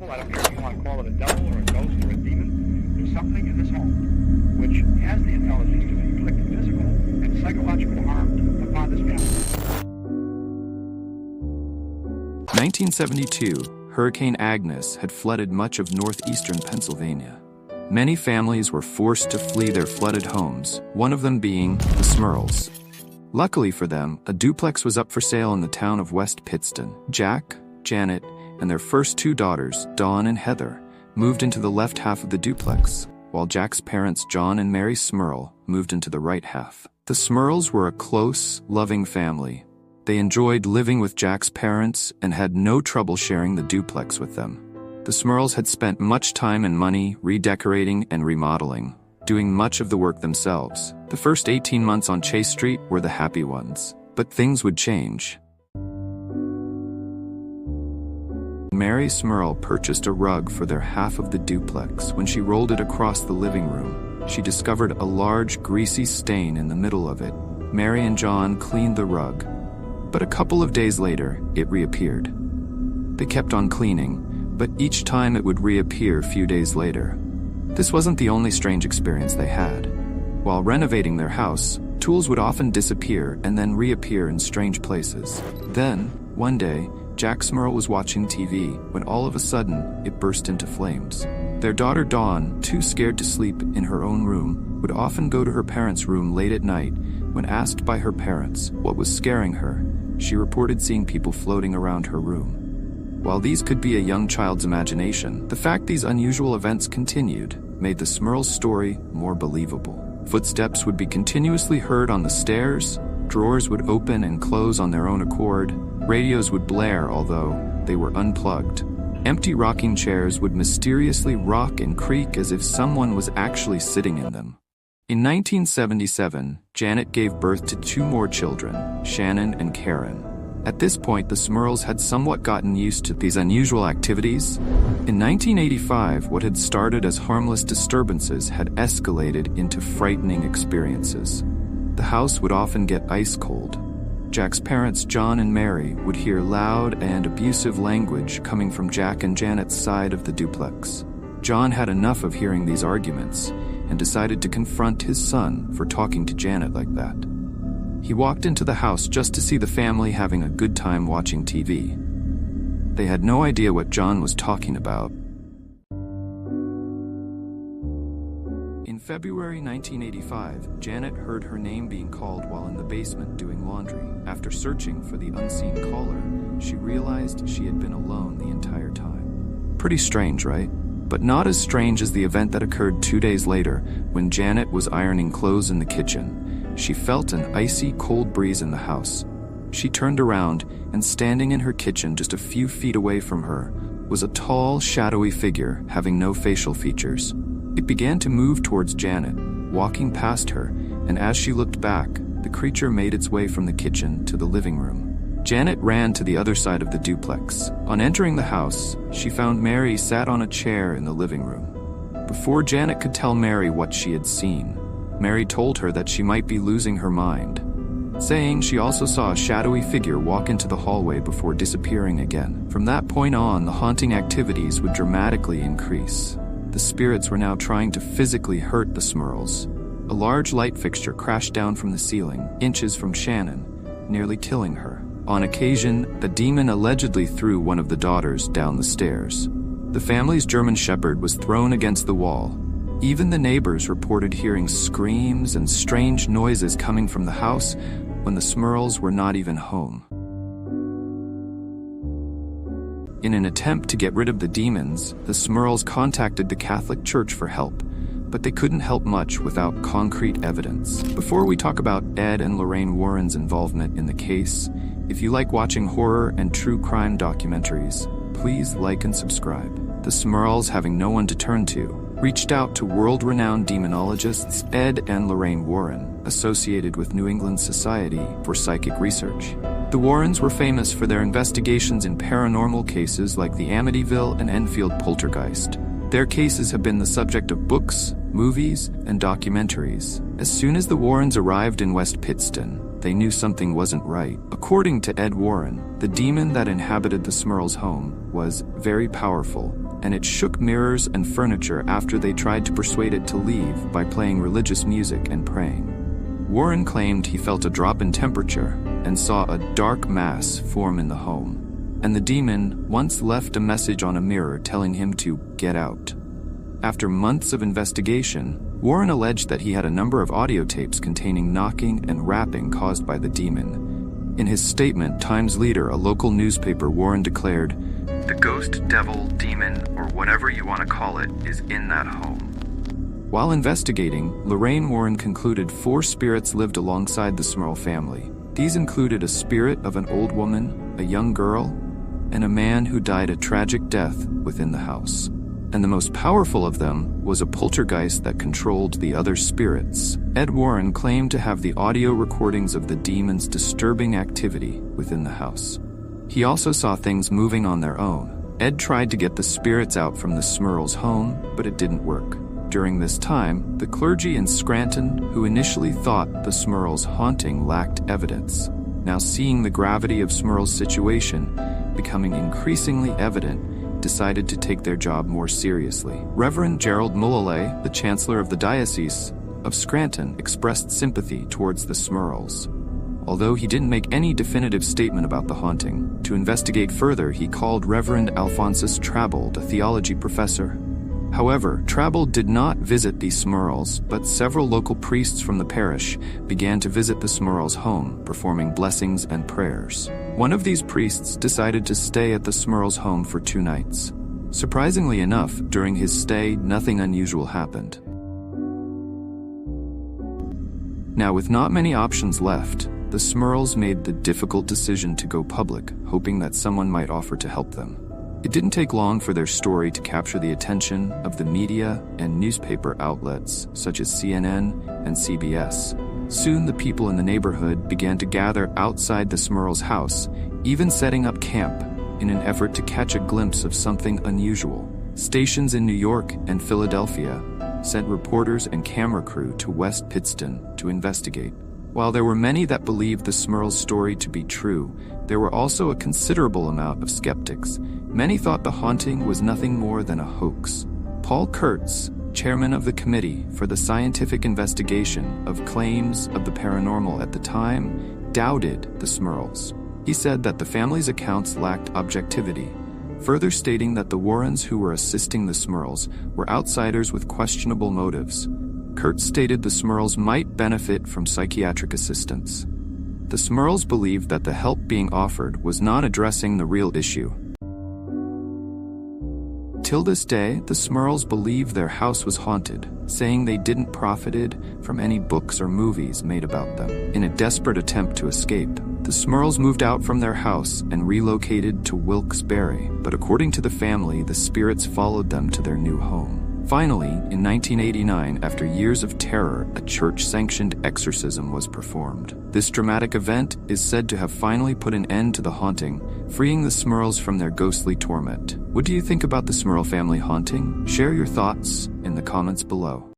people, I don't care if you want to call it a devil or a ghost or a demon, there's something in this home which has the intelligence to inflict physical and psychological harm upon this family. 1972, Hurricane Agnes had flooded much of northeastern Pennsylvania. Many families were forced to flee their flooded homes, one of them being the Smurls. Luckily for them, a duplex was up for sale in the town of West Pittston. Jack, Janet, and their first two daughters, Dawn and Heather, moved into the left half of the duplex, while Jack's parents, John and Mary Smurl, moved into the right half. The Smurls were a close, loving family. They enjoyed living with Jack's parents and had no trouble sharing the duplex with them. The Smurls had spent much time and money redecorating and remodeling, doing much of the work themselves. The first 18 months on Chase Street were the happy ones, but things would change. Mary Smurl purchased a rug for their half of the duplex. When she rolled it across the living room, she discovered a large, greasy stain in the middle of it. Mary and John cleaned the rug, but a couple of days later, it reappeared. They kept on cleaning, but each time it would reappear a few days later. This wasn't the only strange experience they had. While renovating their house, tools would often disappear and then reappear in strange places. Then, one day, Jack Smurl was watching TV when all of a sudden, it burst into flames. Their daughter Dawn, too scared to sleep in her own room, would often go to her parents' room late at night. When asked by her parents what was scaring her, she reported seeing people floating around her room. While these could be a young child's imagination, the fact these unusual events continued made the Smurls' story more believable. Footsteps would be continuously heard on the stairs, drawers would open and close on their own accord, radios would blare although they were unplugged. Empty rocking chairs would mysteriously rock and creak as if someone was actually sitting in them. In 1977, Janet gave birth to two more children, Shannon and Karen. At this point, the Smurls had somewhat gotten used to these unusual activities. In 1985, what had started as harmless disturbances had escalated into frightening experiences. The house would often get ice cold. Jack's parents, John and Mary, would hear loud and abusive language coming from Jack and Janet's side of the duplex. John had enough of hearing these arguments and decided to confront his son for talking to Janet like that. He walked into the house just to see the family having a good time watching TV. They had no idea what John was talking about. In February 1985, Janet heard her name being called while in the basement doing laundry. After searching for the unseen caller, she realized she had been alone the entire time. Pretty strange, right? But not as strange as the event that occurred 2 days later when Janet was ironing clothes in the kitchen. She felt an icy, cold breeze in the house. She turned around, and standing in her kitchen just a few feet away from her was a tall, shadowy figure having no facial features. It began to move towards Janet, walking past her, and as she looked back, the creature made its way from the kitchen to the living room. Janet ran to the other side of the duplex. On entering the house, she found Mary sat on a chair in the living room. Before Janet could tell Mary what she had seen, Mary told her that she might be losing her mind, saying she also saw a shadowy figure walk into the hallway before disappearing again. From that point on, the haunting activities would dramatically increase. The spirits were now trying to physically hurt the Smurls. A large light fixture crashed down from the ceiling, inches from Shannon, nearly killing her. On occasion, the demon allegedly threw one of the daughters down the stairs. The family's German Shepherd was thrown against the wall. Even the neighbors reported hearing screams and strange noises coming from the house when the Smurls were not even home. In an attempt to get rid of the demons, the Smurls contacted the Catholic Church for help, but they couldn't help much without concrete evidence. Before we talk about Ed and Lorraine Warren's involvement in the case, if you like watching horror and true crime documentaries, please like and subscribe. The Smurls, having no one to turn to, reached out to world-renowned demonologists Ed and Lorraine Warren, associated with New England Society for Psychic Research. The Warrens were famous for their investigations in paranormal cases like the Amityville and Enfield poltergeist. Their cases have been the subject of books, movies, and documentaries. As soon as the Warrens arrived in West Pittston, they knew something wasn't right. According to Ed Warren, the demon that inhabited the Smurls' home was very powerful and it shook mirrors and furniture after they tried to persuade it to leave by playing religious music and praying. Warren claimed he felt a drop in temperature and saw a dark mass form in the home, and the demon once left a message on a mirror telling him to get out. After months of investigation, Warren alleged that he had a number of audio tapes containing knocking and rapping caused by the demon. In his statement, Times Leader, a local newspaper, Warren declared, "The ghost, devil, demon, or whatever you want to call it, is in that home." While investigating, Lorraine Warren concluded 4 spirits lived alongside the Smurl family. These included a spirit of an old woman, a young girl, and a man who died a tragic death within the house. And the most powerful of them was a poltergeist that controlled the other spirits. Ed Warren claimed to have the audio recordings of the demon's disturbing activity within the house. He also saw things moving on their own. Ed tried to get the spirits out from the Smurl's home, but it didn't work. During this time, the clergy in Scranton, who initially thought the Smurl's haunting lacked evidence, now seeing the gravity of Smurl's situation becoming increasingly evident, decided to take their job more seriously. Reverend Gerald Mullally, the chancellor of the Diocese of Scranton, expressed sympathy towards the Smurls. Although he didn't make any definitive statement about the haunting, to investigate further, he called Reverend Alphonsus Trabold, a theology professor. However, Trabold did not visit the Smurls, but several local priests from the parish began to visit the Smurls' home, performing blessings and prayers. One of these priests decided to stay at the Smurls' home for 2 nights. Surprisingly enough, during his stay, nothing unusual happened. Now, with not many options left, the Smurls made the difficult decision to go public, hoping that someone might offer to help them. It didn't take long for their story to capture the attention of the media and newspaper outlets such as CNN and CBS. Soon the people in the neighborhood began to gather outside the Smurls' house, even setting up camp in an effort to catch a glimpse of something unusual. Stations in New York and Philadelphia sent reporters and camera crew to West Pittston to investigate. While there were many that believed the Smurls' story to be true, there were also a considerable amount of skeptics. Many thought the haunting was nothing more than a hoax. Paul Kurtz, chairman of the Committee for the Scientific Investigation of Claims of the Paranormal at the time, doubted the Smurls. He said that the family's accounts lacked objectivity, further stating that the Warrens who were assisting the Smurls were outsiders with questionable motives. Kurtz stated the Smurls might benefit from psychiatric assistance. The Smurls believed that the help being offered was not addressing the real issue. Till this day, the Smurls believe their house was haunted, saying they didn't profited from any books or movies made about them. In a desperate attempt to escape, the Smurls moved out from their house and relocated to Wilkes-Barre, but according to the family, the spirits followed them to their new home. Finally, in 1989, after years of terror, a church-sanctioned exorcism was performed. This dramatic event is said to have finally put an end to the haunting, freeing the Smurls from their ghostly torment. What do you think about the Smurl family haunting? Share your thoughts in the comments below.